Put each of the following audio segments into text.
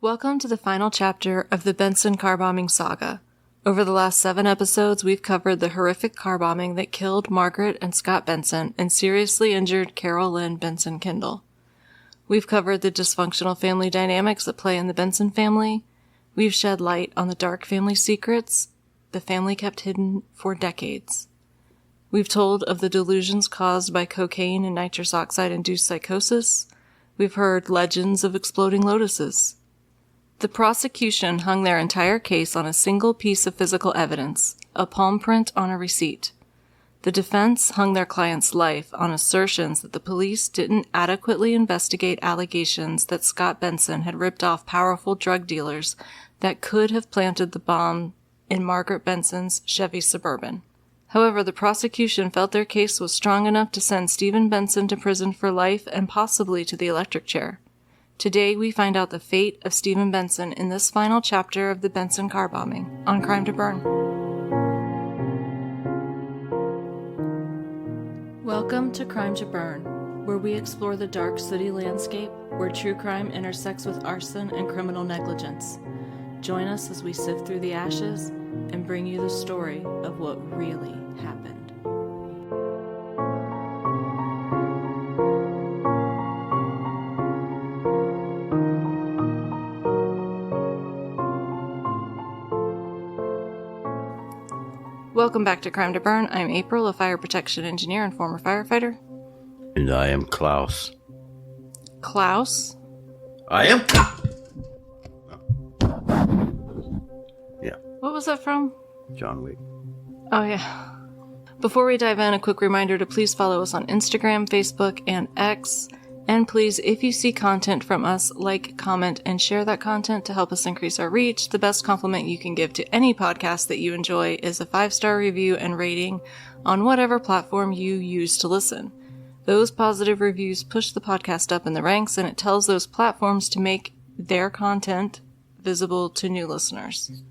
Welcome to the final chapter of the Benson Car Bombing saga. Over the last 7 episodes, we've covered the horrific car bombing that killed Margaret and Scott Benson and seriously injured Carol Lynn Benson Kindle. We've covered the dysfunctional family dynamics that play in the Benson family. We've shed light on the dark family secrets the family kept hidden for decades. We've told of the delusions caused by cocaine and nitrous oxide-induced psychosis. We've heard legends of exploding lotuses. The prosecution hung their entire case on a single piece of physical evidence, a palm print on a receipt. The defense hung their client's life on assertions that the police didn't adequately investigate allegations that Scott Benson had ripped off powerful drug dealers that could have planted the bomb in Margaret Benson's Chevy Suburban. However, the prosecution felt their case was strong enough to send Steven Benson to prison for life and possibly to the electric chair. Today, we find out the fate of Steven Benson in this final chapter of the Benson car bombing on Crime to Burn. Welcome to Crime to Burn, where we explore the dark city landscape where true crime intersects with arson and criminal negligence. Join us as we sift through the ashes and bring you the story of what really happened. Welcome back to Crime to Burn. I'm April, a fire protection engineer and former firefighter. And I am Klaus. Klaus? I am? Yeah. What was that from? John Wick. Oh, yeah. Before we dive in, a quick reminder to please follow us on Instagram, Facebook, and X. And please, if you see content from us, like, comment, and share that content to help us increase our reach. The best compliment you can give to any podcast that you enjoy is a 5-star review and rating on whatever platform you use to listen. Those positive reviews push the podcast up in the ranks, and it tells those platforms to make their content visible to new listeners.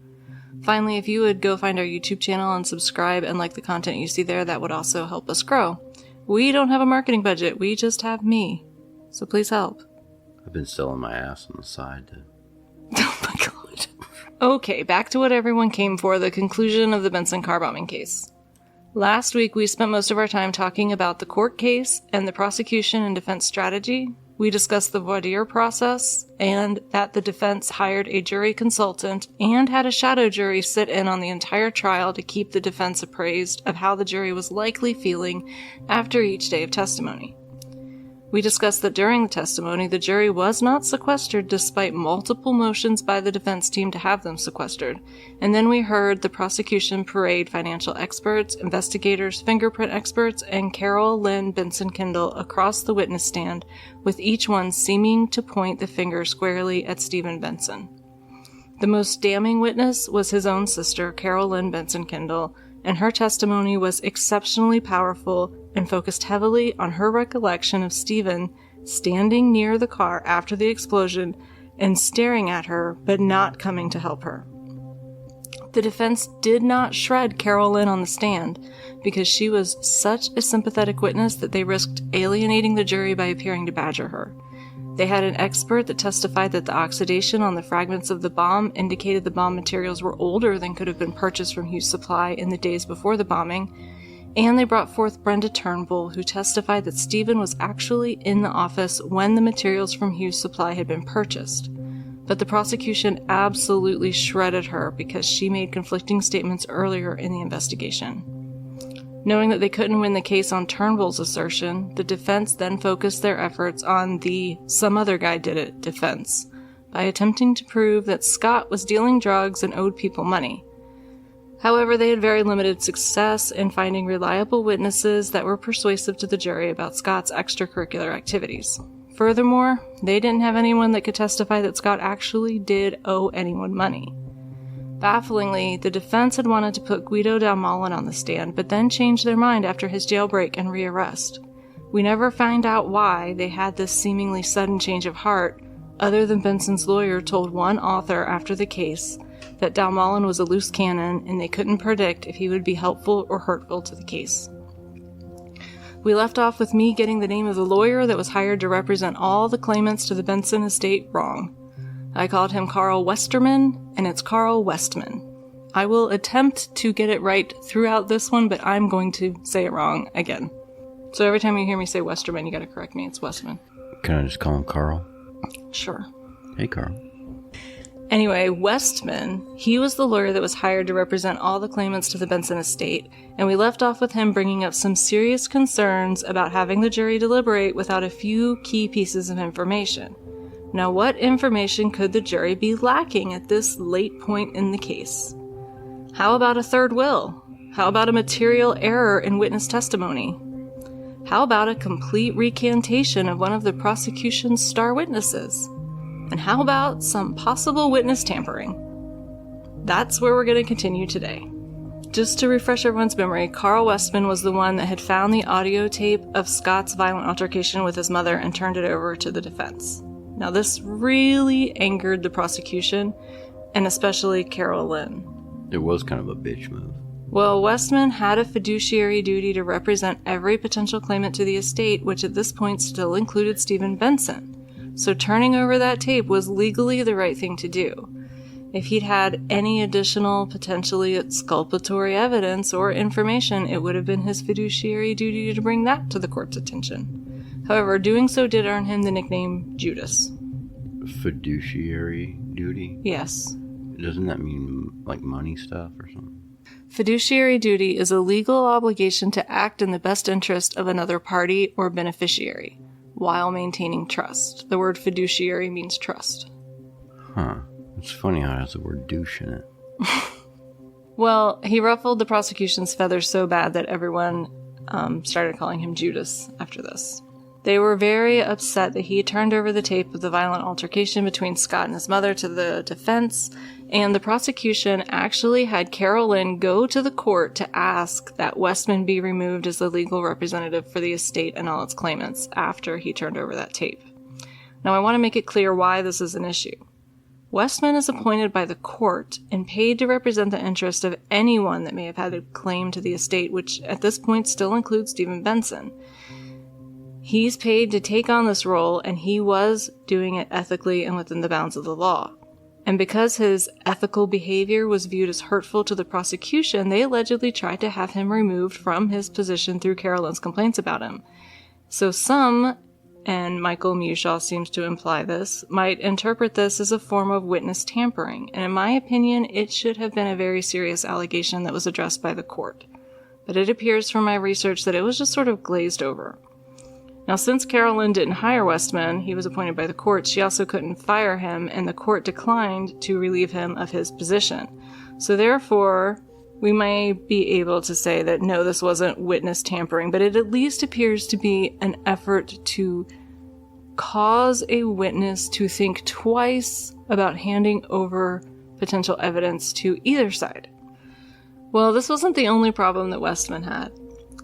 Finally, if you would go find our YouTube channel and subscribe and like the content you see there, that would also help us grow. We don't have a marketing budget, we just have me. So please help. I've been selling my ass on the side. Oh my god. Okay, back to what everyone came for, the conclusion of the Benson car bombing case. Last week, we spent most of our time talking about the court case and the prosecution and defense strategy. We discussed the voir dire process and that the defense hired a jury consultant and had a shadow jury sit in on the entire trial to keep the defense appraised of how the jury was likely feeling after each day of testimony. We discussed that during the testimony, the jury was not sequestered despite multiple motions by the defense team to have them sequestered. And then we heard the prosecution parade financial experts, investigators, fingerprint experts, and Carol Lynn Benson Kindle across the witness stand, with each one seeming to point the finger squarely at Steven Benson. The most damning witness was his own sister, Carol Lynn Benson Kindle, and her testimony was exceptionally powerful and focused heavily on her recollection of Steven standing near the car after the explosion and staring at her, but not coming to help her. The defense did not shred Carol Lynn on the stand because she was such a sympathetic witness that they risked alienating the jury by appearing to badger her. They had an expert that testified that the oxidation on the fragments of the bomb indicated the bomb materials were older than could have been purchased from Hughes Supply in the days before the bombing, and they brought forth Brenda Turnbull, who testified that Steven was actually in the office when the materials from Hughes Supply had been purchased. But the prosecution absolutely shredded her because she made conflicting statements earlier in the investigation. Knowing that they couldn't win the case on Turnbull's assertion, the defense then focused their efforts on the "some other guy did it" defense by attempting to prove that Scott was dealing drugs and owed people money. However, they had very limited success in finding reliable witnesses that were persuasive to the jury about Scott's extracurricular activities. Furthermore, they didn't have anyone that could testify that Scott actually did owe anyone money. Bafflingly, the defense had wanted to put Guido Dalmolin on the stand, but then changed their mind after his jailbreak and rearrest. We never find out why they had this seemingly sudden change of heart, other than Benson's lawyer told one author after the case that Dalmolin was a loose cannon and they couldn't predict if he would be helpful or hurtful to the case. We left off with me getting the name of the lawyer that was hired to represent all the claimants to the Benson estate wrong. I called him Carl Westerman, and it's Carl Westman. I will attempt to get it right throughout this one, but I'm going to say it wrong again. So every time you hear me say Westerman, you gotta correct me. It's Westman. Can I just call him Carl? Sure. Hey, Carl. Anyway, Westman, he was the lawyer that was hired to represent all the claimants to the Benson estate, and we left off with him bringing up some serious concerns about having the jury deliberate without a few key pieces of information. Now, what information could the jury be lacking at this late point in the case? How about a third will? How about a material error in witness testimony? How about a complete recantation of one of the prosecution's star witnesses? And how about some possible witness tampering? That's where we're going to continue today. Just to refresh everyone's memory, Carl Westman was the one that had found the audio tape of Scott's violent altercation with his mother and turned it over to the defense. Now, this really angered the prosecution, and especially Carol Lynn. It was kind of a bitch move. Well, Westman had a fiduciary duty to represent every potential claimant to the estate, which at this point still included Steven Benson. So turning over that tape was legally the right thing to do. If he'd had any additional, potentially exculpatory evidence or information, it would have been his fiduciary duty to bring that to the court's attention. However, doing so did earn him the nickname Judas. Fiduciary duty? Yes. Doesn't that mean, like, money stuff or something? Fiduciary duty is a legal obligation to act in the best interest of another party or beneficiary, while maintaining trust. The word fiduciary means trust. Huh. It's funny how it has the word douche in it. Well, he ruffled the prosecution's feathers so bad that everyone started calling him Judas after this. They were very upset that he turned over the tape of the violent altercation between Scott and his mother to the defense, and the prosecution actually had Carol Lynn go to the court to ask that Westman be removed as the legal representative for the estate and all its claimants after he turned over that tape. Now, I want to make it clear why this is an issue. Westman is appointed by the court and paid to represent the interest of anyone that may have had a claim to the estate, which at this point still includes Steven Benson. He's paid to take on this role, and he was doing it ethically and within the bounds of the law. And because his ethical behavior was viewed as hurtful to the prosecution, they allegedly tried to have him removed from his position through Carol Lynn's complaints about him. So some, and Michael Mushaw seems to imply this, might interpret this as a form of witness tampering, and in my opinion, it should have been a very serious allegation that was addressed by the court. But it appears from my research that it was just sort of glazed over. Now, since Carol Lynn didn't hire Westman, he was appointed by the court, she also couldn't fire him, and the court declined to relieve him of his position. So therefore, we may be able to say that no, this wasn't witness tampering, but it at least appears to be an effort to cause a witness to think twice about handing over potential evidence to either side. Well, this wasn't the only problem that Westman had.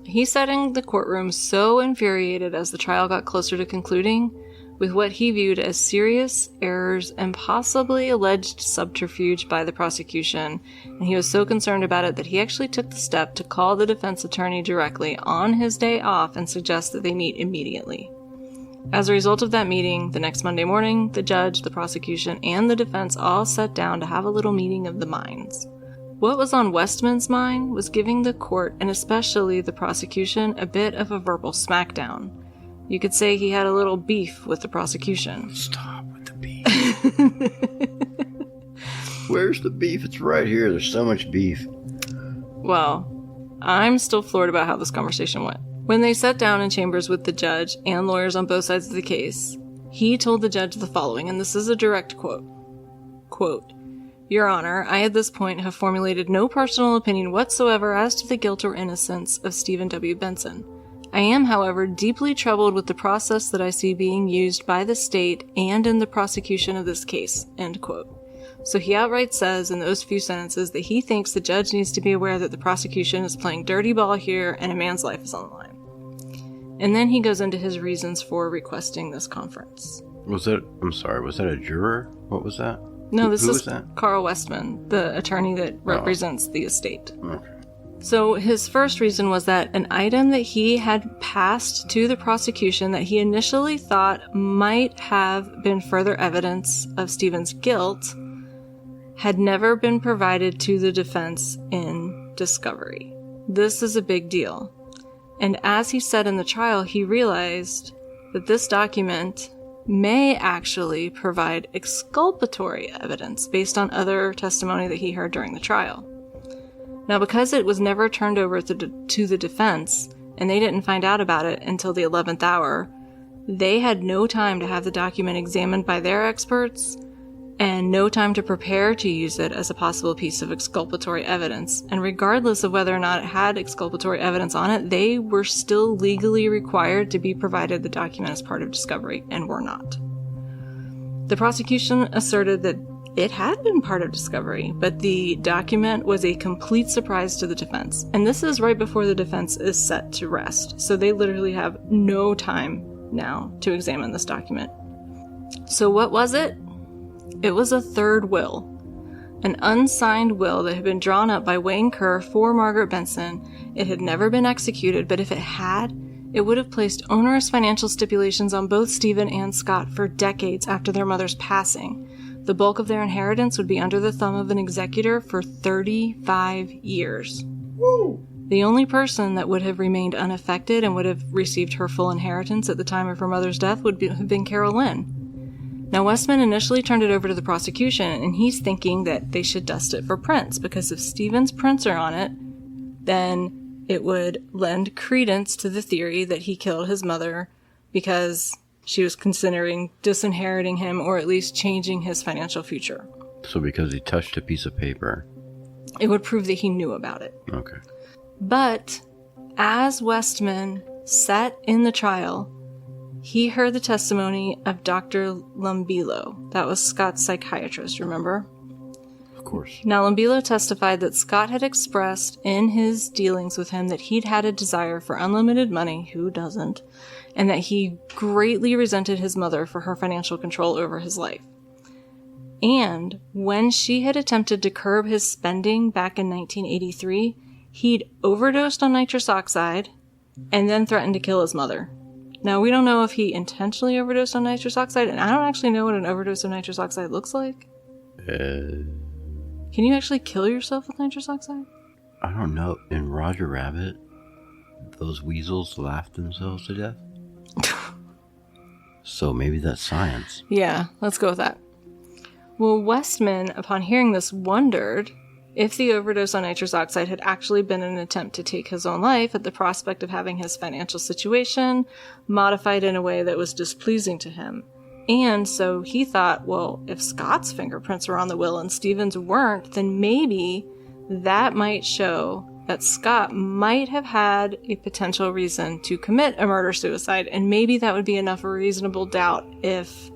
He sat in the courtroom so infuriated as the trial got closer to concluding, with what he viewed as serious errors and possibly alleged subterfuge by the prosecution, and he was so concerned about it that he actually took the step to call the defense attorney directly on his day off and suggest that they meet immediately. As a result of that meeting, the next Monday morning, the judge, the prosecution, and the defense all sat down to have a little meeting of the minds. What was on Westman's mind was giving the court, and especially the prosecution, a bit of a verbal smackdown. You could say he had a little beef with the prosecution. Stop with the beef. Where's the beef? It's right here. There's so much beef. Well, I'm still floored about how this conversation went. When they sat down in chambers with the judge and lawyers on both sides of the case, he told the judge the following, and this is a direct quote. Quote, "Your Honor, I at this point have formulated no personal opinion whatsoever as to the guilt or innocence of Steven W. Benson. I am, however, deeply troubled with the process that I see being used by the state and in the prosecution of this case." End quote. So he outright says in those few sentences that he thinks the judge needs to be aware that the prosecution is playing dirty ball here and a man's life is on the line. And then he goes into his reasons for requesting this conference. Was that a juror? What was that? No, this Who is was that? Carl Westman, the attorney that represents the estate. Okay. So his first reason was that an item that he had passed to the prosecution that he initially thought might have been further evidence of Steven's guilt had never been provided to the defense in discovery. This is a big deal. And as he said in the trial, he realized that this document may actually provide exculpatory evidence based on other testimony that he heard during the trial. Now, because it was never turned over to the defense, and they didn't find out about it until the 11th hour, they had no time to have the document examined by their experts, and no time to prepare to use it as a possible piece of exculpatory evidence. And regardless of whether or not it had exculpatory evidence on it, they were still legally required to be provided the document as part of discovery, and were not. The prosecution asserted that it had been part of discovery, but the document was a complete surprise to the defense. And this is right before the defense is set to rest, so they literally have no time now to examine this document. So what was it? It was a third will, an unsigned will that had been drawn up by Wayne Kerr for Margaret Benson. It had never been executed, but if it had, it would have placed onerous financial stipulations on both Steven and Scott for decades after their mother's passing. The bulk of their inheritance would be under the thumb of an executor for 35 years. Woo! The only person that would have remained unaffected and would have received her full inheritance at the time of her mother's death would have been Carol Lynn. Now, Westman initially turned it over to the prosecution, and he's thinking that they should dust it for prints, because if Steven's prints are on it, then it would lend credence to the theory that he killed his mother because she was considering disinheriting him, or at least changing his financial future. So because he touched a piece of paper. It would prove that he knew about it. Okay. But as Westman sat in the trial, he heard the testimony of Dr. Lumbilo. That was Scott's psychiatrist, remember? Of course. Now, Lumbilo testified that Scott had expressed in his dealings with him that he'd had a desire for unlimited money, who doesn't, and that he greatly resented his mother for her financial control over his life. And when she had attempted to curb his spending back in 1983, he'd overdosed on nitrous oxide and then threatened to kill his mother. Now, we don't know if he intentionally overdosed on nitrous oxide, and I don't actually know what an overdose of nitrous oxide looks like. Can you actually kill yourself with nitrous oxide? I don't know. In Roger Rabbit, those weasels laughed themselves to death. So maybe that's science. Yeah, let's go with that. Well, Westman, upon hearing this, wondered if the overdose on nitrous oxide had actually been an attempt to take his own life at the prospect of having his financial situation modified in a way that was displeasing to him. And so he thought, well, if Scott's fingerprints were on the will and Steven's weren't, then maybe that might show that Scott might have had a potential reason to commit a murder-suicide, and maybe that would be enough of a reasonable doubt if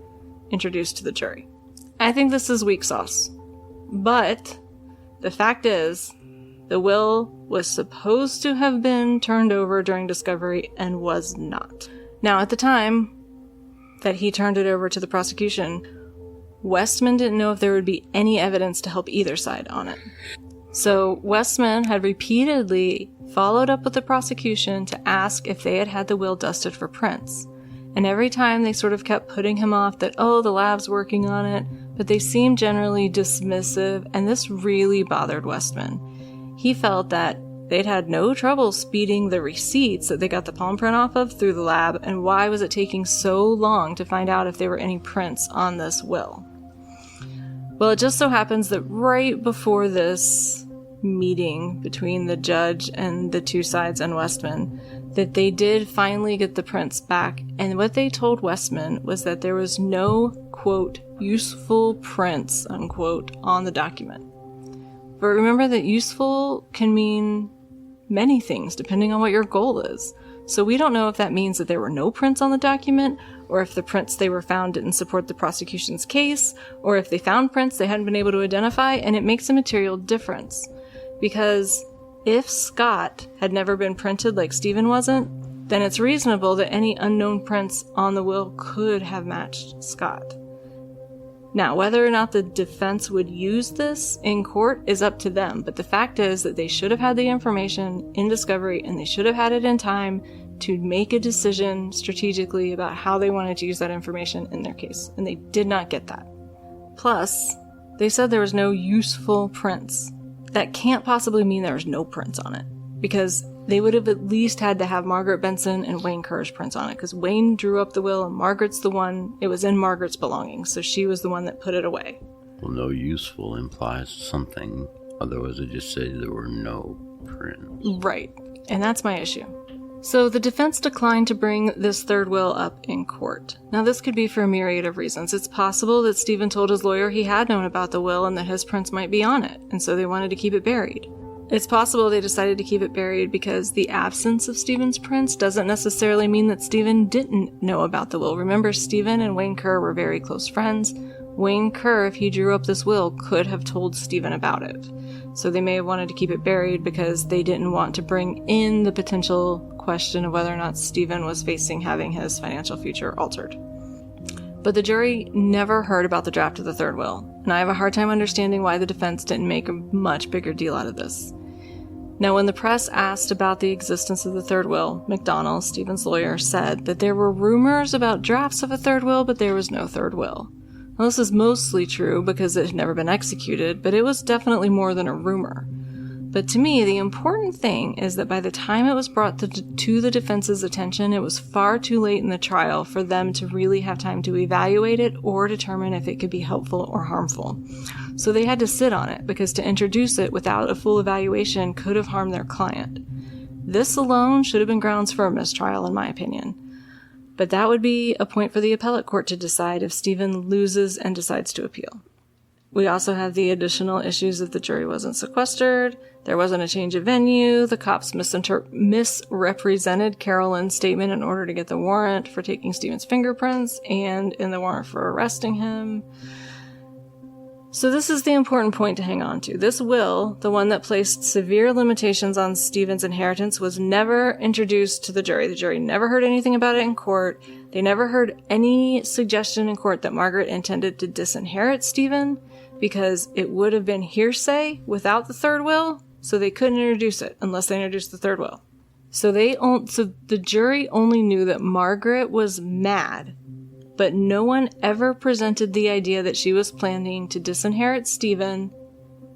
introduced to the jury. I think this is weak sauce. But the fact is, the will was supposed to have been turned over during discovery and was not. Now, at the time that he turned it over to the prosecution, Westman didn't know if there would be any evidence to help either side on it. So Westman had repeatedly followed up with the prosecution to ask if they had had the will dusted for prints. And every time they sort of kept putting him off that, oh, the lab's working on it, but they seemed generally dismissive, and this really bothered Westman. He felt that they'd had no trouble speeding the receipts that they got the palm print off of through the lab, and why was it taking so long to find out if there were any prints on this will? Well, it just so happens that right before this meeting between the judge and the two sides and Westman, that they did finally get the prints back, and what they told Westman was that there was no, quote, useful prints, unquote, on the document. But remember that useful can mean many things depending on what your goal is. So we don't know if that means that there were no prints on the document, or if the prints they were found didn't support the prosecution's case, or if they found prints they hadn't been able to identify, and it makes a material difference. Because if Scott had never been printed like Steven wasn't, then it's reasonable that any unknown prints on the will could have matched Scott. Now, whether or not the defense would use this in court is up to them, but the fact is that they should have had the information in discovery, and they should have had it in time to make a decision strategically about how they wanted to use that information in their case, and they did not get that. Plus, they said there was no useful prints. That can't possibly mean there was no prints on it, because they would have at least had to have Margaret Benson and Wayne Kerr's prints on it, because Wayne drew up the will and Margaret's the one, it was in Margaret's belongings, so she was the one that put it away. Well, no useful implies something, otherwise it just said there were no prints. Right, and that's my issue. So the defense declined to bring this third will up in court. Now this could be for a myriad of reasons. It's possible that Steven told his lawyer he had known about the will and that his prints might be on it, and so they wanted to keep it buried. It's possible they decided to keep it buried because the absence of Steven's prints doesn't necessarily mean that Steven didn't know about the will. Remember, Steven and Wayne Kerr were very close friends. Wayne Kerr, if he drew up this will, could have told Steven about it. So they may have wanted to keep it buried because they didn't want to bring in the potential question of whether or not Steven was facing having his financial future altered. But the jury never heard about the draft of the third will, and I have a hard time understanding why the defense didn't make a much bigger deal out of this. Now, when the press asked about the existence of the third will, McDonnell, Steven's lawyer, said that there were rumors about drafts of a third will, but there was no third will. Now, this is mostly true because it had never been executed, but it was definitely more than a rumor. But to me, the important thing is that by the time it was brought to the defense's attention, it was far too late in the trial for them to really have time to evaluate it or determine if it could be helpful or harmful. So they had to sit on it, because to introduce it without a full evaluation could have harmed their client. This alone should have been grounds for a mistrial, in my opinion. But that would be a point for the appellate court to decide if Steven loses and decides to appeal. We also have the additional issues that the jury wasn't sequestered, there wasn't a change of venue, the cops misrepresented Carolyn's statement in order to get the warrant for taking Steven's fingerprints and in the warrant for arresting him. So this is the important point to hang on to. This will, the one that placed severe limitations on Steven's inheritance, was never introduced to the jury. The jury never heard anything about it in court. They never heard any suggestion in court that Margaret intended to disinherit Steven, because it would have been hearsay without the third will, so they couldn't introduce it unless they introduced the third will. So the jury only knew that Margaret was mad, but no one ever presented the idea that she was planning to disinherit Steven.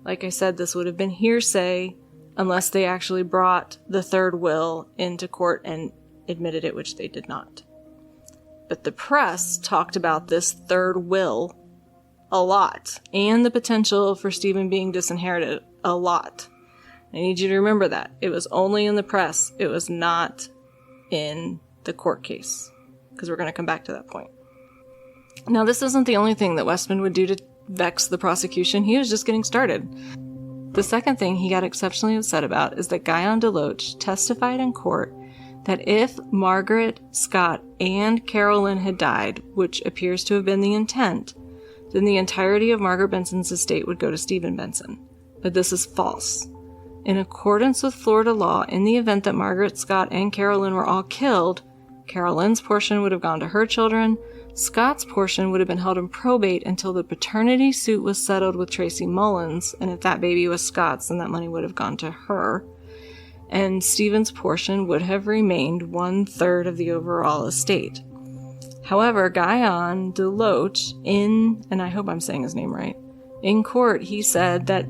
Like I said, this would have been hearsay unless they actually brought the third will into court and admitted it, which they did not. But the press talked about this third will a lot, and the potential for Steven being disinherited a lot. I need you to remember that. It was only in the press. It was not in the court case, because we're going to come back to that point. Now, this isn't the only thing that Westman would do to vex the prosecution. He was just getting started. The second thing he got exceptionally upset about is that Guyon DeLoach testified in court that if Margaret, Scott, and Carolyn had died, which appears to have been the intent, then the entirety of Margaret Benson's estate would go to Steven Benson. But this is false. In accordance with Florida law, in the event that Margaret, Scott, and Carolyn were all killed, Carolyn's portion would have gone to her children, Scott's portion would have been held in probate until the paternity suit was settled with Tracy Mullins, and if that baby was Scott's, then that money would have gone to her. And Steven's portion would have remained 1/3 of the overall estate. However, Guyon DeLoach, and I hope I'm saying his name right, in court he said that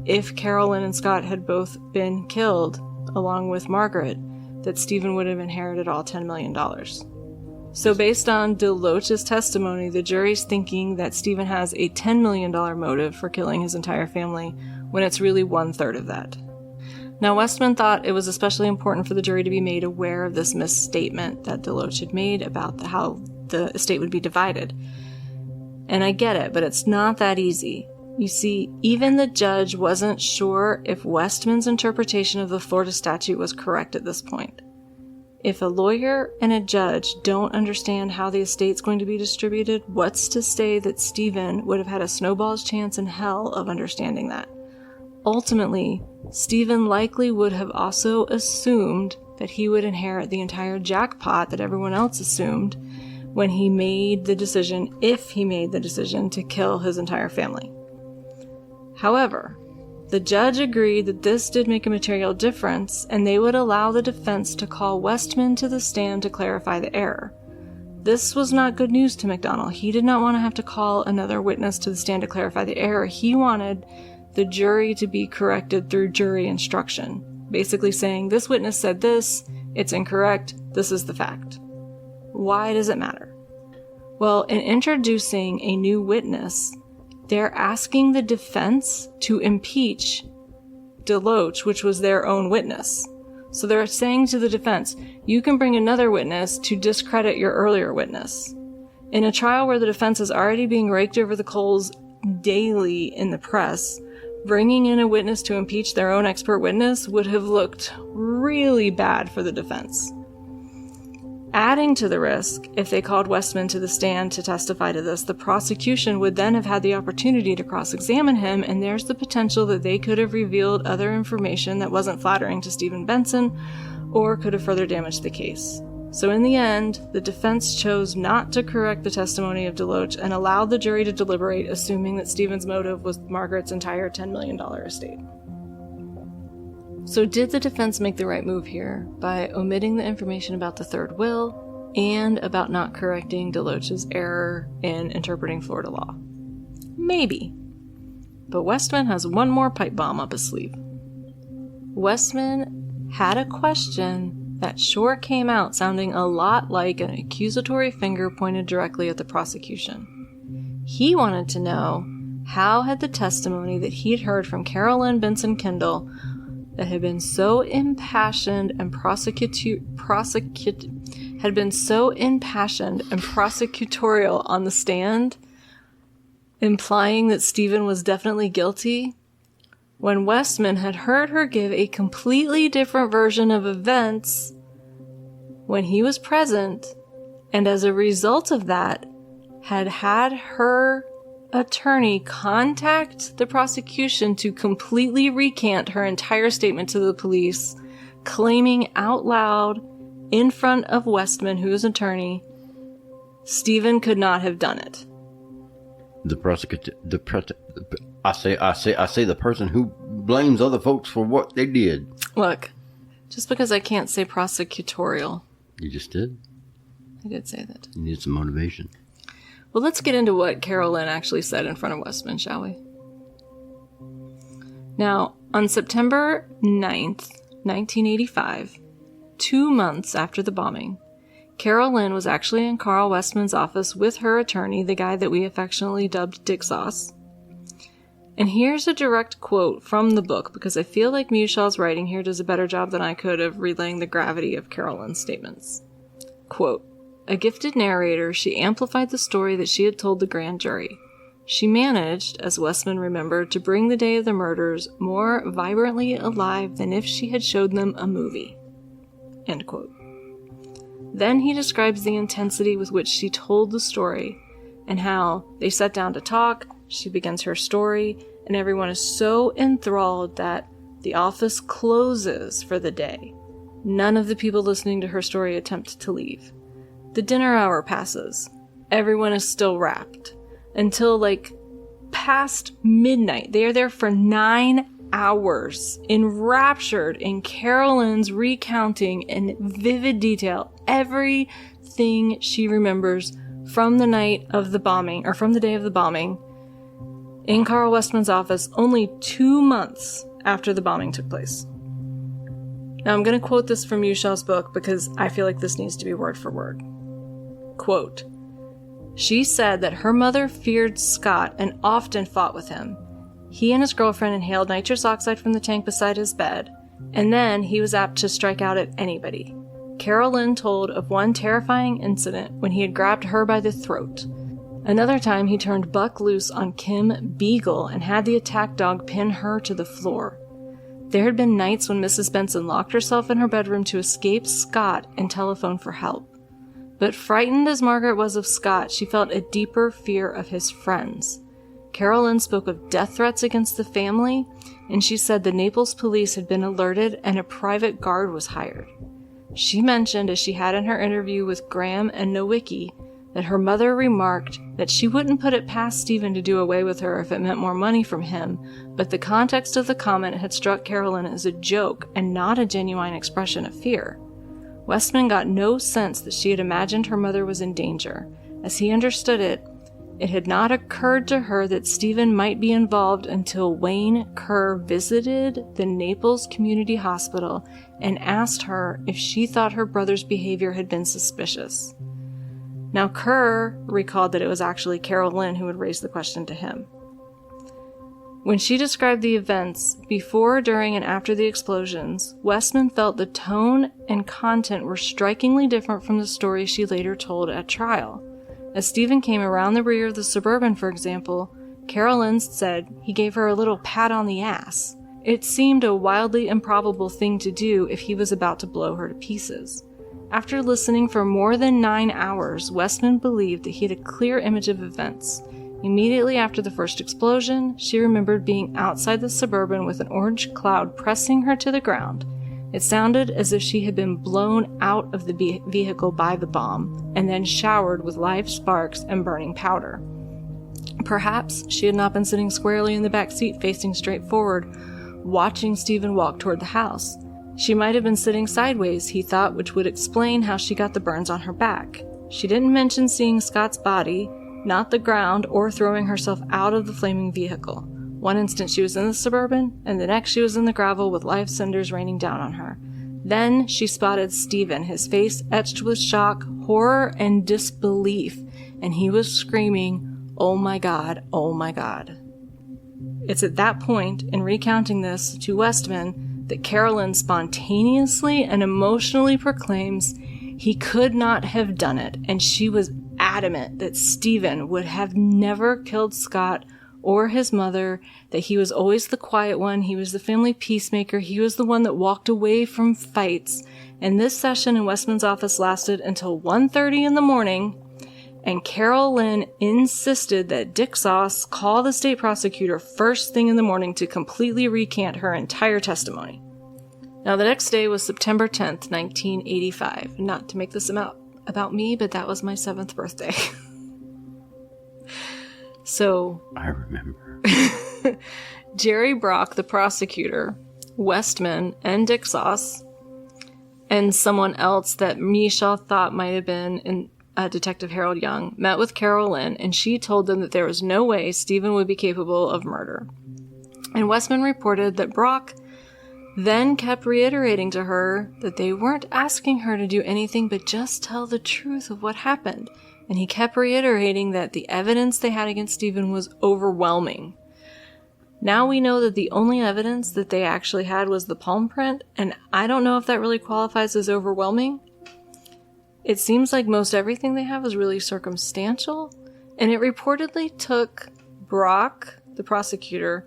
if Carolyn and Scott had both been killed, along with Margaret, that Steven would have inherited all $10 million. So based on DeLoach's testimony, the jury's thinking that Steven has a $10 million motive for killing his entire family, when it's really 1/3 of that. Now, Westman thought it was especially important for the jury to be made aware of this misstatement that DeLoach had made about how the estate would be divided. And I get it, but it's not that easy. You see, even the judge wasn't sure if Westman's interpretation of the Florida statute was correct at this point. If a lawyer and a judge don't understand how the estate's going to be distributed, what's to say that Steven would have had a snowball's chance in hell of understanding that? Ultimately, Steven likely would have also assumed that he would inherit the entire jackpot that everyone else assumed when he made the decision, if he made the decision, to kill his entire family. However, the judge agreed that this did make a material difference, and they would allow the defense to call Westman to the stand to clarify the error. This was not good news to McDonnell. He did not want to have to call another witness to the stand to clarify the error. He wanted the jury to be corrected through jury instruction, basically saying, this witness said this, it's incorrect, this is the fact. Why does it matter? Well, in introducing a new witness, they're asking the defense to impeach DeLoach, which was their own witness. So they're saying to the defense, you can bring another witness to discredit your earlier witness. In a trial where the defense is already being raked over the coals daily in the press, bringing in a witness to impeach their own expert witness would have looked really bad for the defense. Adding to the risk, if they called Westman to the stand to testify to this, the prosecution would then have had the opportunity to cross-examine him, and there's the potential that they could have revealed other information that wasn't flattering to Steven Benson, or could have further damaged the case. So in the end, the defense chose not to correct the testimony of DeLoach and allowed the jury to deliberate, assuming that Steven's motive was Margaret's entire $10 million estate. So did the defense make the right move here by omitting the information about the third will and about not correcting DeLoach's error in interpreting Florida law? Maybe. But Westman has one more pipe bomb up his sleeve. Westman had a question that sure came out sounding a lot like an accusatory finger pointed directly at the prosecution. He wanted to know, how had the testimony that he'd heard from Carolyn Benson Kendall that had been so impassioned and prosecutorial on the stand, implying that Steven was definitely guilty, when Westman had heard her give a completely different version of events when he was present, and as a result of that, had had her attorney contact the prosecution to completely recant her entire statement to the police, claiming out loud in front of Westman, who is attorney, Steven could not have done it. I say the person who blames other folks for what they did. Look, just because I can't say prosecutorial. You just did? I did say that. You need some motivation. Well, let's get into what Carolyn actually said in front of Westman, shall we? Now, on September 9th, 1985, 2 months after the bombing, Carolyn was actually in Carl Westman's office with her attorney, the guy that we affectionately dubbed Dick Sauce. And here's a direct quote from the book, because I feel like Mushaw's writing here does a better job than I could of relaying the gravity of Carolyn's statements. Quote, a gifted narrator, she amplified the story that she had told the grand jury. She managed, as Westman remembered, to bring the day of the murders more vibrantly alive than if she had showed them a movie. End quote. Then he describes the intensity with which she told the story, and how they sat down to talk, she begins her story, and everyone is so enthralled that the office closes for the day. None of the people listening to her story attempt to leave. The dinner hour passes. Everyone is still wrapped. Until past midnight. They are there for 9 hours, enraptured in Carolyn's recounting in vivid detail everything she remembers from the night of the bombing, or from the day of the bombing, in Carl Westman's office only 2 months after the bombing took place. Now I'm going to quote this from Mushaw's book because I feel like this needs to be word for word. Quote, she said that her mother feared Scott and often fought with him. He and his girlfriend inhaled nitrous oxide from the tank beside his bed, and then he was apt to strike out at anybody. Carolyn told of one terrifying incident when he had grabbed her by the throat. Another time he turned Buck loose on Kim Beagle and had the attack dog pin her to the floor. There had been nights when Mrs. Benson locked herself in her bedroom to escape Scott and telephone for help. But frightened as Margaret was of Scott, she felt a deeper fear of his friends. Carolyn spoke of death threats against the family, and she said the Naples police had been alerted and a private guard was hired. She mentioned, as she had in her interview with Graham and Nowicki, that her mother remarked that she wouldn't put it past Steven to do away with her if it meant more money from him, but the context of the comment had struck Carolyn as a joke and not a genuine expression of fear. Westman got no sense that she had imagined her mother was in danger. As he understood it, it had not occurred to her that Steven might be involved until Wayne Kerr visited the Naples Community Hospital and asked her if she thought her brother's behavior had been suspicious. Now, Kerr recalled that it was actually Carolyn who had raised the question to him. When she described the events before, during, and after the explosions, Westman felt the tone and content were strikingly different from the story she later told at trial. As Steven came around the rear of the Suburban, for example, Carolyn said he gave her a little pat on the ass. It seemed a wildly improbable thing to do if he was about to blow her to pieces. After listening for more than 9 hours, Westman believed that he had a clear image of events. Immediately after the first explosion, she remembered being outside the Suburban with an orange cloud pressing her to the ground. It sounded as if she had been blown out of the vehicle by the bomb, and then showered with live sparks and burning powder. Perhaps she had not been sitting squarely in the back seat facing straight forward, watching Steven walk toward the house. She might have been sitting sideways, he thought, which would explain how she got the burns on her back. She didn't mention seeing Scott's body, not the ground, or throwing herself out of the flaming vehicle. One instant she was in the Suburban, and the next she was in the gravel with live cinders raining down on her. Then she spotted Steven, his face etched with shock, horror, and disbelief, and he was screaming, "Oh my God, oh my God." It's at that point, in recounting this to Westman, that Carolyn spontaneously and emotionally proclaims he could not have done it, and she was adamant that Steven would have never killed Scott or his mother, that he was always the quiet one, he was the family peacemaker, he was the one that walked away from fights. And this session in Westman's office lasted until 1:30 in the morning, and Carolyn insisted that Dick Sauce call the state prosecutor first thing in the morning to completely recant her entire testimony. Now, the next day was September 10th, 1985. Not to make this about me, but that was my 7th birthday. So, I remember. Jerry Brock, the prosecutor, Westman, and Dick Sauce, and someone else that Michelle thought might have been Detective Harold Young, met with Carolyn, and she told them that there was no way Steven would be capable of murder. And Westman reported that Brock then kept reiterating to her that they weren't asking her to do anything but just tell the truth of what happened. And he kept reiterating that the evidence they had against Steven was overwhelming. Now we know that the only evidence that they actually had was the palm print, and I don't know if that really qualifies as overwhelming. It seems like most everything they have is really circumstantial, and it reportedly took Brock, the prosecutor,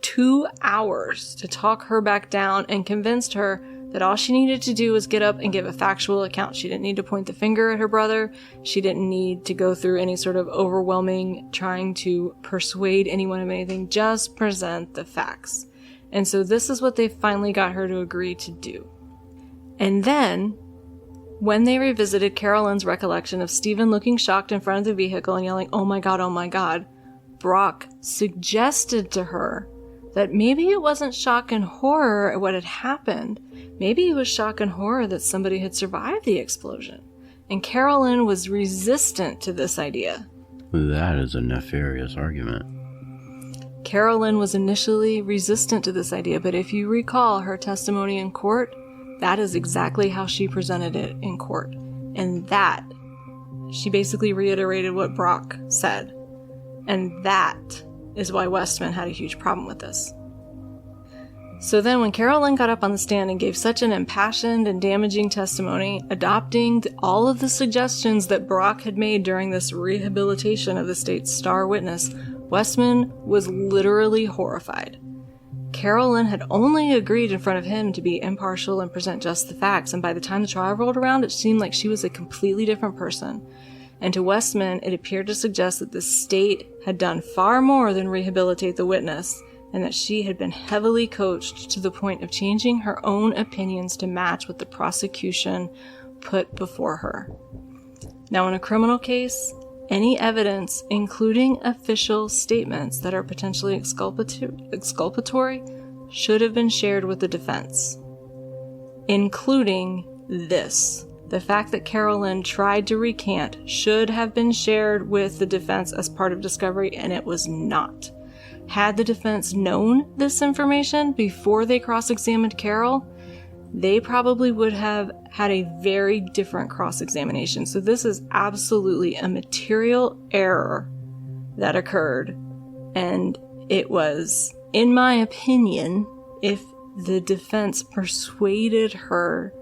2 hours to talk her back down and convinced her that all she needed to do was get up and give a factual account. She didn't need to point the finger at her brother. She didn't need to go through any sort of overwhelming trying to persuade anyone of anything. Just present the facts. And so this is what they finally got her to agree to do. And then, when they revisited Carolyn's recollection of Steven looking shocked in front of the vehicle and yelling, "Oh my God," Brock suggested to her that maybe it wasn't shock and horror at what had happened. Maybe it was shock and horror that somebody had survived the explosion. And Carolyn was resistant to this idea. That is a nefarious argument. Carolyn was initially resistant to this idea, but if you recall her testimony in court, that is exactly how she presented it in court. And that, she basically reiterated what Brock said. And that is why Westman had a huge problem with this. So then when Carolyn got up on the stand and gave such an impassioned and damaging testimony, adopting all of the suggestions that Brock had made during this rehabilitation of the state's star witness, Westman was literally horrified. Carolyn had only agreed in front of him to be impartial and present just the facts, and by the time the trial rolled around, it seemed like she was a completely different person. And to Westman, it appeared to suggest that the state had done far more than rehabilitate the witness, and that she had been heavily coached to the point of changing her own opinions to match what the prosecution put before her. Now, in a criminal case, any evidence, including official statements that are potentially exculpatory, should have been shared with the defense, including this. The fact that Carolyn tried to recant should have been shared with the defense as part of discovery, and it was not. Had the defense known this information before they cross-examined Carol, they probably would have had a very different cross-examination. So this is absolutely a material error that occurred. And it was, in my opinion, if the defense persuaded her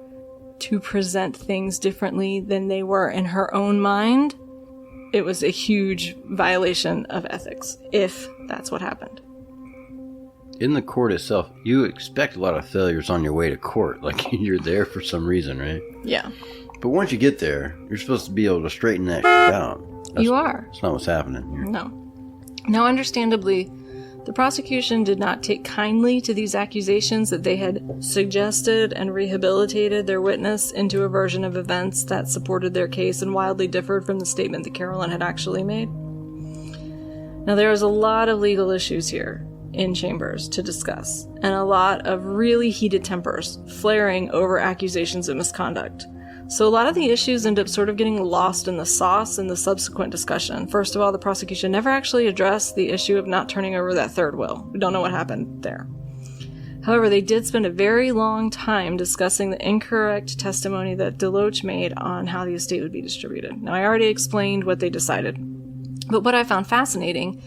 to present things differently than they were in her own mind, it was a huge violation of ethics, if that's what happened. In the court itself, you expect a lot of failures on your way to court. Like, you're there for some reason, right? Yeah. But once you get there, you're supposed to be able to straighten that shit out. You are. That's not what's happening here. No. Now, understandably, the prosecution did not take kindly to these accusations that they had suggested and rehabilitated their witness into a version of events that supported their case and wildly differed from the statement that Carolyn had actually made. Now, there is a lot of legal issues here in chambers to discuss, and a lot of really heated tempers flaring over accusations of misconduct. So a lot of the issues end up sort of getting lost in the sauce in the subsequent discussion. First of all, the prosecution never actually addressed the issue of not turning over that third will. We don't know what happened there. However, they did spend a very long time discussing the incorrect testimony that Deloach made on how the estate would be distributed. Now, I already explained what they decided, but what I found fascinating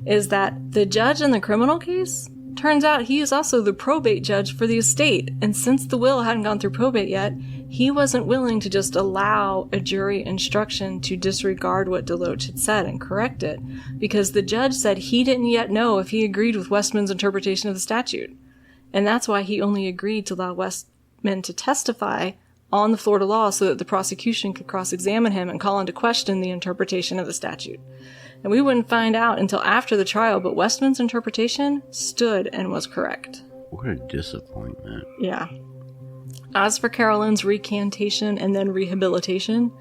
is that the judge in the criminal case, turns out he is also the probate judge for the estate, and since the will hadn't gone through probate yet, he wasn't willing to just allow a jury instruction to disregard what Deloach had said and correct it, because the judge said he didn't yet know if he agreed with Westman's interpretation of the statute. And that's why he only agreed to allow Westman to testify on the Florida law so that the prosecution could cross-examine him and call into question the interpretation of the statute. And we wouldn't find out until after the trial, but Westman's interpretation stood and was correct. What a disappointment. Yeah. As for Carolyn's recantation and then rehabilitation,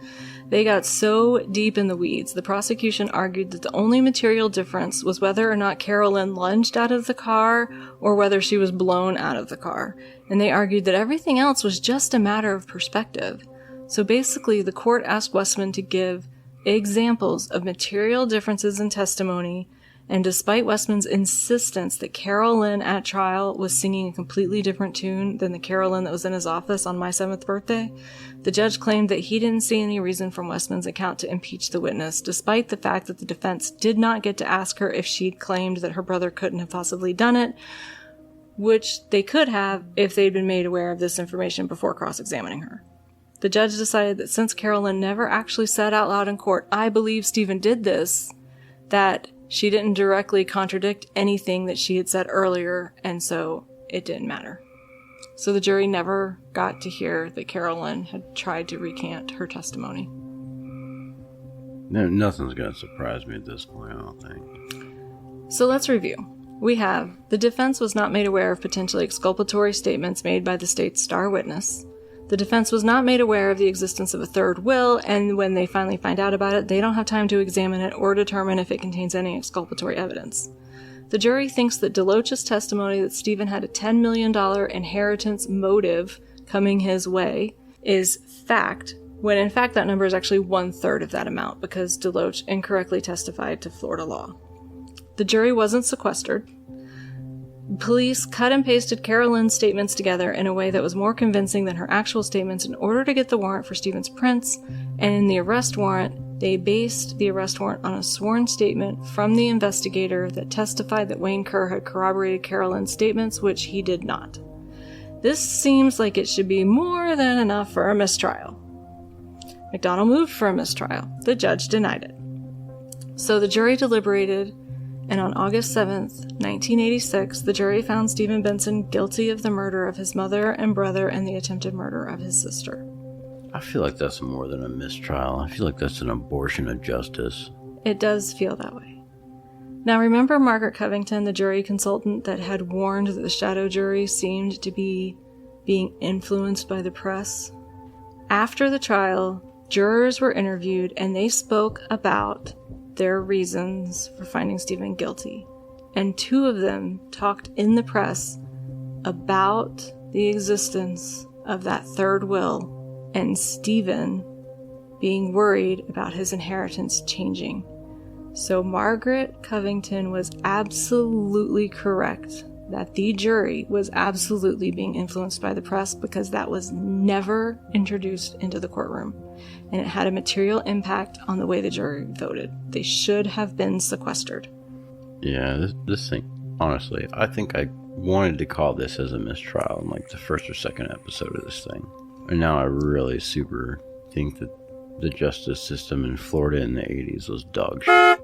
they got so deep in the weeds. The prosecution argued that the only material difference was whether or not Carolyn lunged out of the car or whether she was blown out of the car. And they argued that everything else was just a matter of perspective. So basically, the court asked Westman to give examples of material differences in testimony, and despite Westman's insistence that Carolyn at trial was singing a completely different tune than the Carolyn that was in his office on my 7th birthday, the judge claimed that he didn't see any reason from Westman's account to impeach the witness, despite the fact that the defense did not get to ask her if she'd claimed that her brother couldn't have possibly done it, which they could have if they'd been made aware of this information before cross-examining her. The judge decided that since Carolyn never actually said out loud in court, "I believe Steven did this," that she didn't directly contradict anything that she had said earlier, and so it didn't matter. So the jury never got to hear that Carolyn had tried to recant her testimony. No, nothing's going to surprise me at this point, I don't think. So let's review. We have the defense was not made aware of potentially exculpatory statements made by the state's star witness. The defense was not made aware of the existence of a third will, and when they finally find out about it, they don't have time to examine it or determine if it contains any exculpatory evidence. The jury thinks that Deloach's testimony that Steven had a $10 million inheritance motive coming his way is fact, when in fact that number is actually 1/3 of that amount, because Deloach incorrectly testified to Florida law. The jury wasn't sequestered. Police cut and pasted Carolyn's statements together in a way that was more convincing than her actual statements in order to get the warrant for Steven's prints, and in the arrest warrant, they based the arrest warrant on a sworn statement from the investigator that testified that Wayne Kerr had corroborated Carolyn's statements, which he did not. This seems like it should be more than enough for a mistrial. McDonald moved for a mistrial. The judge denied it. So the jury deliberated, and on August 7th, 1986, the jury found Steven Benson guilty of the murder of his mother and brother and the attempted murder of his sister. I feel like that's more than a mistrial. I feel like that's an abortion of justice. It does feel that way. Now remember Margaret Covington, the jury consultant that had warned that the shadow jury seemed to be being influenced by the press? After the trial, jurors were interviewed and they spoke about their reasons for finding Steven guilty. And 2 of them talked in the press about the existence of that 3rd will and Steven being worried about his inheritance changing. So Margaret Covington was absolutely correct that the jury was absolutely being influenced by the press, because that was never introduced into the courtroom, and it had a material impact on the way the jury voted. They should have been sequestered. Yeah, this thing, honestly, I think I wanted to call this as a mistrial in like the 1st or 2nd episode of this thing. And now I really super think that the justice system in Florida in the 80s was dog shit.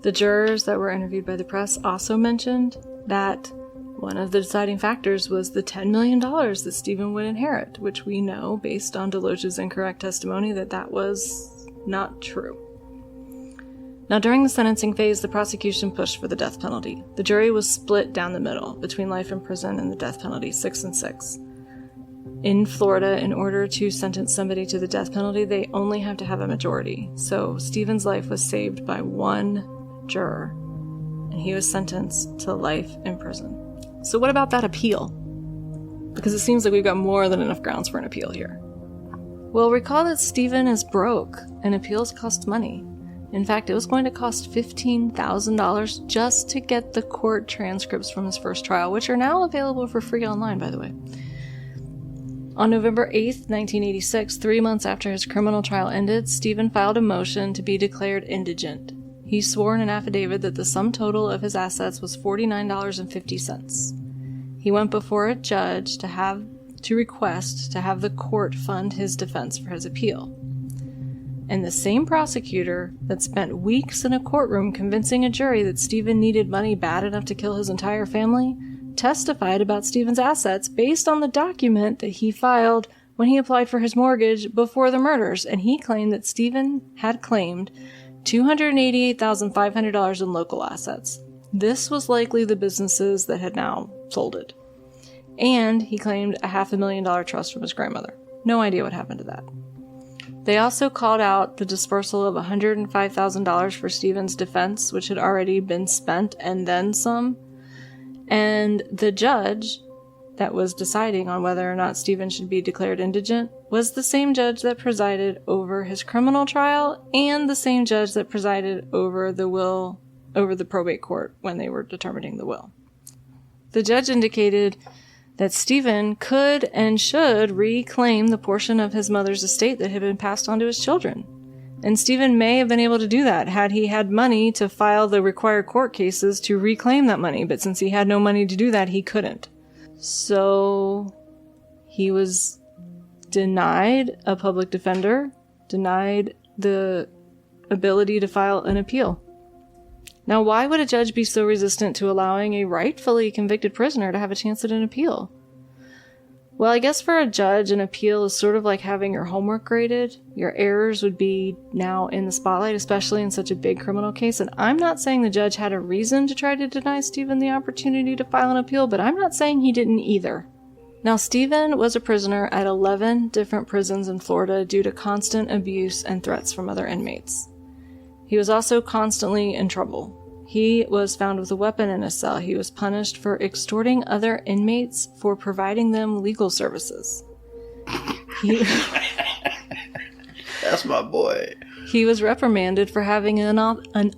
The jurors that were interviewed by the press also mentioned that one of the deciding factors was the $10 million that Steven would inherit, which we know, based on Deloach's incorrect testimony, that was not true. Now, during the sentencing phase, the prosecution pushed for the death penalty. The jury was split down the middle between life in prison and the death penalty, 6-6. In Florida, in order to sentence somebody to the death penalty, they only have to have a majority. So Steven's life was saved by 1 juror, and he was sentenced to life in prison. So what about that appeal? Because it seems like we've got more than enough grounds for an appeal here. Well, recall that Steven is broke, and appeals cost money. In fact, it was going to cost $15,000 just to get the court transcripts from his first trial, which are now available for free online, by the way. On November 8th, 1986, 3 months after his criminal trial ended, Steven filed a motion to be declared indigent. He swore in an affidavit that the sum total of his assets was $49.50. He went before a judge to request to have the court fund his defense for his appeal. And the same prosecutor that spent weeks in a courtroom convincing a jury that Steven needed money bad enough to kill his entire family testified about Steven's assets based on the document that he filed when he applied for his mortgage before the murders, and he claimed that Steven had claimed $288,500 in local assets. This was likely the businesses that had now folded. And he claimed a $500,000 trust from his grandmother. No idea what happened to that. They also called out the dispersal of $105,000 for Steven's defense, which had already been spent and then some. And the judge that was deciding on whether or not Steven should be declared indigent was the same judge that presided over his criminal trial and the same judge that presided over the probate court when they were determining the will. The judge indicated that Steven could and should reclaim the portion of his mother's estate that had been passed on to his children. And Steven may have been able to do that had he had money to file the required court cases to reclaim that money, but since he had no money to do that, he couldn't. So he was denied a public defender, denied the ability to file an appeal. Now, why would a judge be so resistant to allowing a rightfully convicted prisoner to have a chance at an appeal? Well, I guess for a judge, an appeal is sort of like having your homework graded. Your errors would be now in the spotlight, especially in such a big criminal case. And I'm not saying the judge had a reason to try to deny Steven the opportunity to file an appeal, but I'm not saying he didn't either. Now, Steven was a prisoner at 11 different prisons in Florida due to constant abuse and threats from other inmates. He was also constantly in trouble. He was found with a weapon in his cell. He was punished for extorting other inmates for providing them legal services. That's my boy. He was reprimanded for having an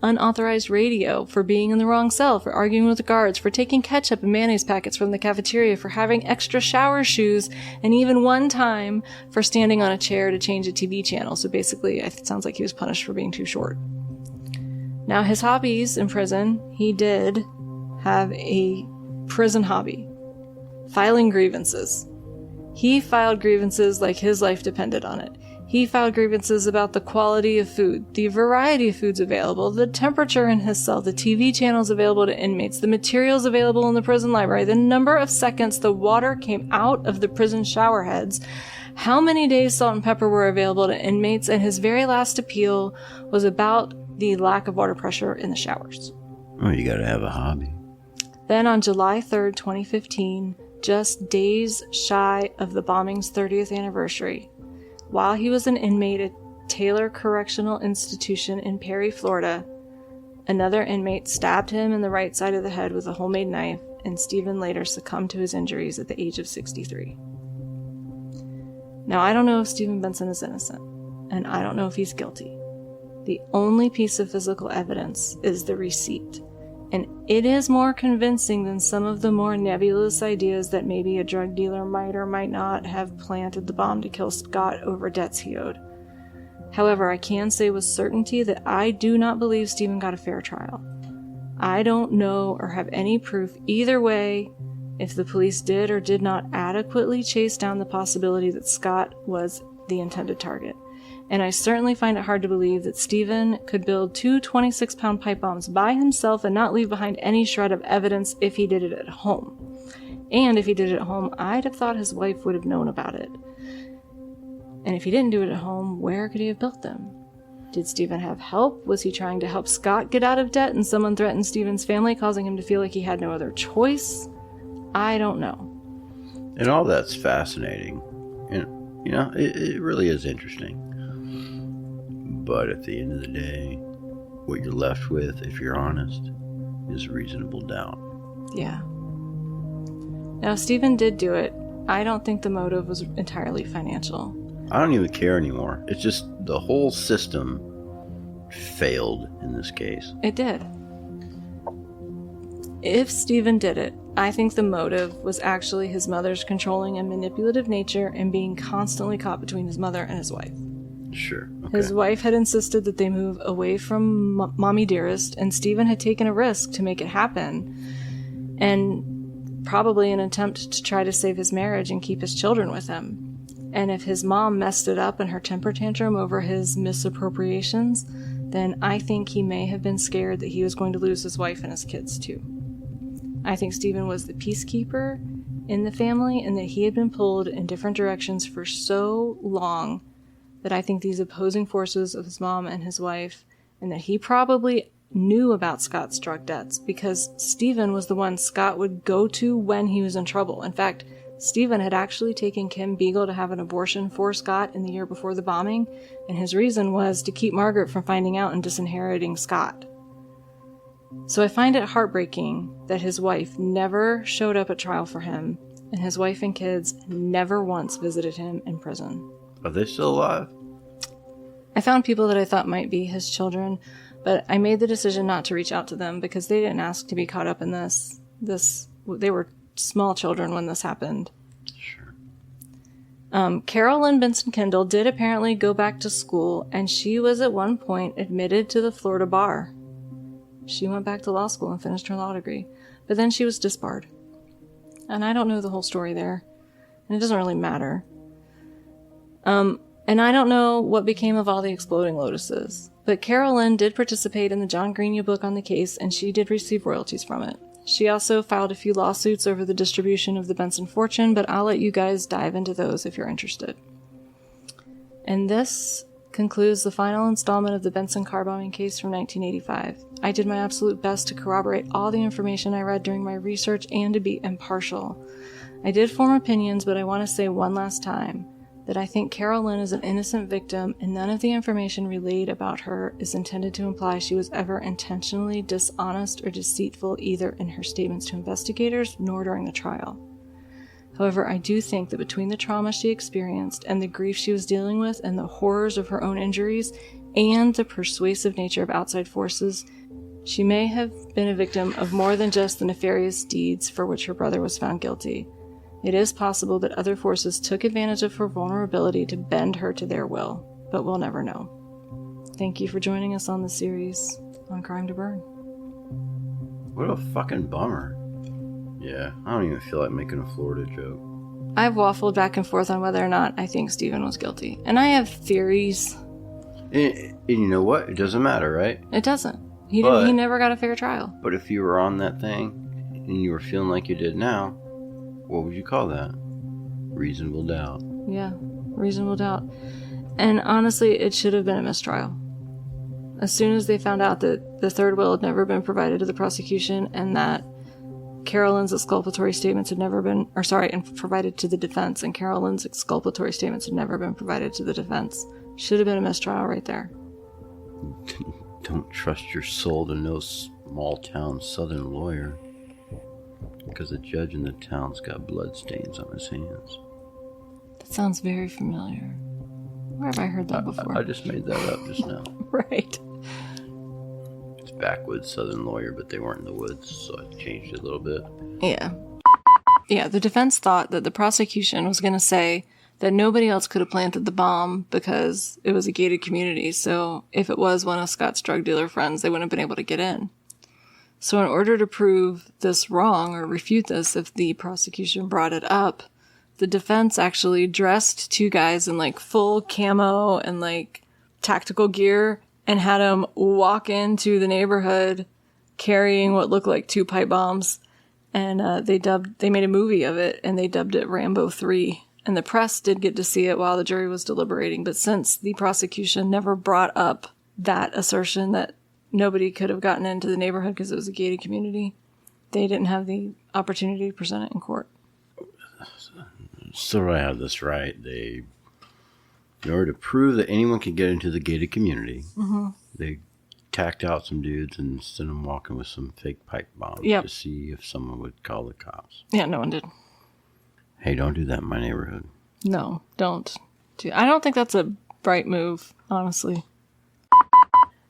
unauthorized radio, for being in the wrong cell, for arguing with the guards, for taking ketchup and mayonnaise packets from the cafeteria, for having extra shower shoes, and even one time for standing on a chair to change a TV channel. So basically, it sounds like he was punished for being too short. Now, his hobbies in prison, he did have a prison hobby. Filing grievances. He filed grievances like his life depended on it. He filed grievances about the quality of food, the variety of foods available, the temperature in his cell, the TV channels available to inmates, the materials available in the prison library, the number of seconds the water came out of the prison shower heads, how many days salt and pepper were available to inmates, and his very last appeal was about the lack of water pressure in the showers. Oh, you gotta have a hobby. Then on July 3rd, 2015, just days shy of the bombing's 30th anniversary, while he was an inmate at Taylor Correctional Institution in Perry, Florida, another inmate stabbed him in the right side of the head with a homemade knife, and Steven later succumbed to his injuries at the age of 63. Now, I don't know if Steven Benson is innocent, and I don't know if he's guilty. The only piece of physical evidence is the receipt, and it is more convincing than some of the more nebulous ideas that maybe a drug dealer might or might not have planted the bomb to kill Scott over debts he owed. However, I can say with certainty that I do not believe Steven got a fair trial. I don't know or have any proof either way if the police did or did not adequately chase down the possibility that Scott was the intended target. And I certainly find it hard to believe that Steven could build 2 26-pound pipe bombs by himself and not leave behind any shred of evidence if he did it at home. And if he did it at home, I'd have thought his wife would have known about it. And if he didn't do it at home, where could he have built them? Did Steven have help? Was he trying to help Scott get out of debt and someone threatened Steven's family, causing him to feel like he had no other choice? I don't know. And all that's fascinating. And, it really is interesting. But at the end of the day, what you're left with, if you're honest, is reasonable doubt. Yeah. Now, Steven did do it. I don't think the motive was entirely financial. I don't even care anymore. It's just the whole system failed in this case. It did. If Steven did it, I think the motive was actually his mother's controlling and manipulative nature and being constantly caught between his mother and his wife. Sure. Okay. His wife had insisted that they move away from Mommy Dearest, and Steven had taken a risk to make it happen, and probably an attempt to try to save his marriage and keep his children with him. And if his mom messed it up in her temper tantrum over his misappropriations, then I think he may have been scared that he was going to lose his wife and his kids too. I think Steven was the peacekeeper in the family and that he had been pulled in different directions for so long that I think these opposing forces of his mom and his wife, and that he probably knew about Scott's drug debts because Steven was the one Scott would go to when he was in trouble. In fact, Steven had actually taken Kim Beagle to have an abortion for Scott in the year before the bombing, and his reason was to keep Margaret from finding out and disinheriting Scott. So I find it heartbreaking that his wife never showed up at trial for him, and his wife and kids never once visited him in prison. Are they still alive? I found people that I thought might be his children, but I made the decision not to reach out to them because they didn't ask to be caught up in this. They were small children when this happened. Sure. Carolyn Benson Kendall did apparently go back to school, and she was at one point admitted to the Florida bar. She went back to law school and finished her law degree, but then she was disbarred. And I don't know the whole story there, and it doesn't really matter. And I don't know what became of all the exploding lotuses, but Carolyn did participate in the John Greenya book on the case, and she did receive royalties from it. She also filed a few lawsuits over the distribution of the Benson fortune, but I'll let you guys dive into those if you're interested. And this concludes the final installment of the Benson Car Bombing Case from 1985. I did my absolute best to corroborate all the information I read during my research and to be impartial. I did form opinions, but I want to say one last time that I think Carolyn is an innocent victim, and none of the information relayed about her is intended to imply she was ever intentionally dishonest or deceitful either in her statements to investigators nor during the trial. However, I do think that between the trauma she experienced and the grief she was dealing with and the horrors of her own injuries and the persuasive nature of outside forces, she may have been a victim of more than just the nefarious deeds for which her brother was found guilty. It is possible that other forces took advantage of her vulnerability to bend her to their will, but we'll never know. Thank you for joining us on the series on Crime to Burn. What a fucking bummer. Yeah, I don't even feel like making a Florida joke. I've waffled back and forth on whether or not I think Steven was guilty, and I have theories. And you know what? It doesn't matter, right? It doesn't. He never got a fair trial. But if you were on that thing and you were feeling like you did now, what would you call that? Reasonable doubt. Yeah, reasonable doubt. And honestly, it should have been a mistrial. As soon as they found out that the third will had never been provided to the prosecution and that Carolyn's exculpatory statements had never been, and provided to the defense, and Carolyn's exculpatory statements had never been provided to the defense. Should have been a mistrial right there. Don't trust your soul to no small-town southern lawyer, because the judge in the town's got bloodstains on his hands. That sounds very familiar. Where have I heard that before? I just made that up just now. Right. It's backwoods southern lawyer, but they weren't in the woods, so I changed it a little bit. Yeah. Yeah, the defense thought that the prosecution was going to say that nobody else could have planted the bomb because it was a gated community, so if it was one of Scott's drug dealer friends, they wouldn't have been able to get in. So in order to prove this wrong or refute this if the prosecution brought it up, the defense actually dressed two guys in like full camo and like tactical gear and had them walk into the neighborhood carrying what looked like 2 pipe bombs. And they made a movie of it and they dubbed it Rambo 3. And the press did get to see it while the jury was deliberating. But since the prosecution never brought up that assertion that nobody could have gotten into the neighborhood because it was a gated community, they didn't have the opportunity to present it in court. So I have this right. In order to prove that anyone could get into the gated community, they tacked out some dudes and sent them walking with some fake pipe bombs to see if someone would call the cops. Yeah, no one did. Hey, don't do that in my neighborhood. No, don't. I don't think that's a bright move, honestly.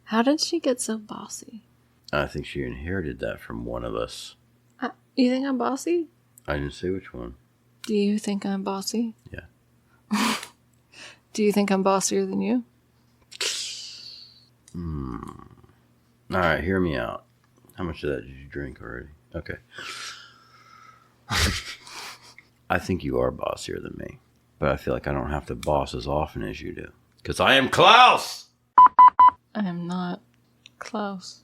How did she get so bossy? I think she inherited that from one of us. You think I'm bossy? I didn't say which one. Do you think I'm bossy? Yeah. Do you think I'm bossier than you? All right, hear me out. How much of that did you drink already? Okay. I think you are bossier than me, but I feel like I don't have to boss as often as you do. Because I am Klaus! I am not Klaus.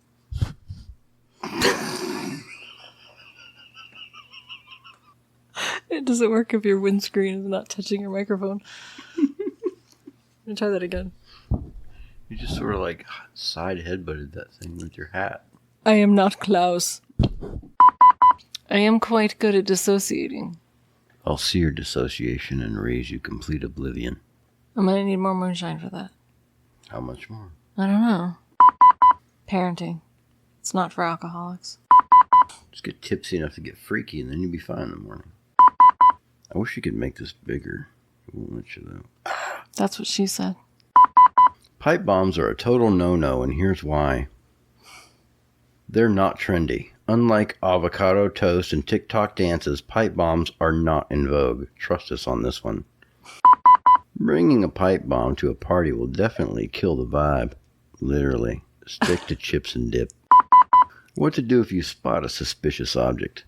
It doesn't work if your windscreen is not touching your microphone. I'm gonna try that again. You just sort of like side headbutted that thing with your hat. I am not Klaus. I am quite good at dissociating. I'll see your dissociation and raise you complete oblivion. I'm gonna need more moonshine for that. How much more? I don't know. Parenting. It's not for alcoholics. Just get tipsy enough to get freaky and then you'll be fine in the morning. I wish you could make this bigger. It won't let you though. That's what she said. Pipe bombs are a total no-no, and here's why. They're not trendy. Unlike avocado toast and TikTok dances, pipe bombs are not in vogue. Trust us on this one. Bringing a pipe bomb to a party will definitely kill the vibe. Literally. Stick to chips and dip. What to do if you spot a suspicious object?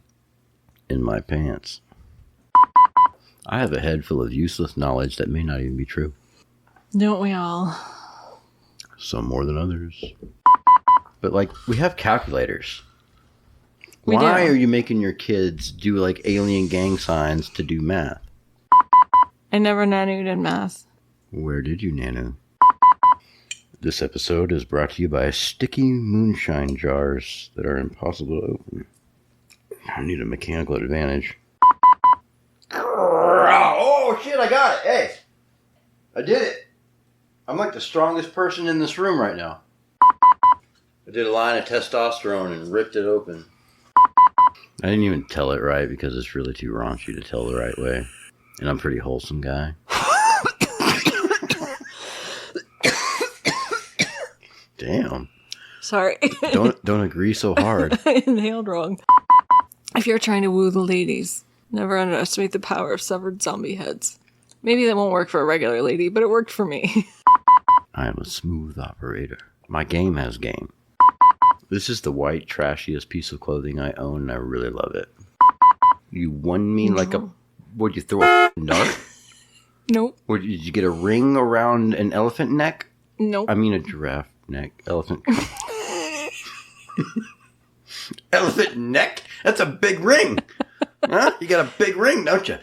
In my pants. I have a head full of useless knowledge that may not even be true. Don't we all? Some more than others. But, like, we have calculators. We Why do. are you making your kids do, like, alien gang signs to do math? I never nanooed in math. Where did you nano? This episode is brought to you by sticky moonshine jars that are impossible to open. I need a mechanical advantage. Oh, shit, I got it. Hey, I did it. I'm like the strongest person in this room right now. I did a line of testosterone and ripped it open. I didn't even tell it right because it's really too raunchy to tell the right way. And I'm a pretty wholesome guy. Damn. Sorry. Don't agree so hard. I inhaled wrong. If you're trying to woo the ladies, never underestimate the power of severed zombie heads. Maybe that won't work for a regular lady, but it worked for me. I am a smooth operator. My game has game. This is the white, trashiest piece of clothing I own, and I really love it. You won me like a... Would you throw a dart? Nope. Or did you get a ring around an elephant neck? Nope. I mean a giraffe neck. Elephant. Elephant neck? That's a big ring. Huh? You got a big ring, don't you?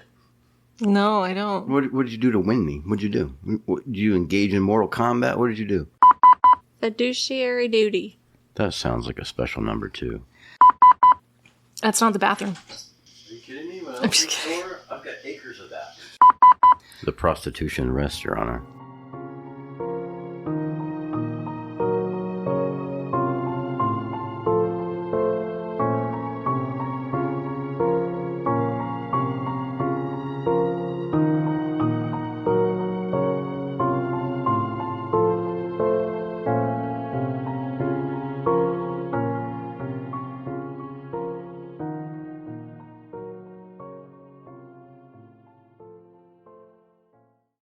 No, I don't. What did you do to win me? What'd you do? Did you engage in Mortal Kombat? What did you do? Fiduciary duty. That sounds like a special number, too. That's not the bathroom. Are you kidding me? When I I'm just kidding. I've got acres of that. The prostitution rests, Your Honor.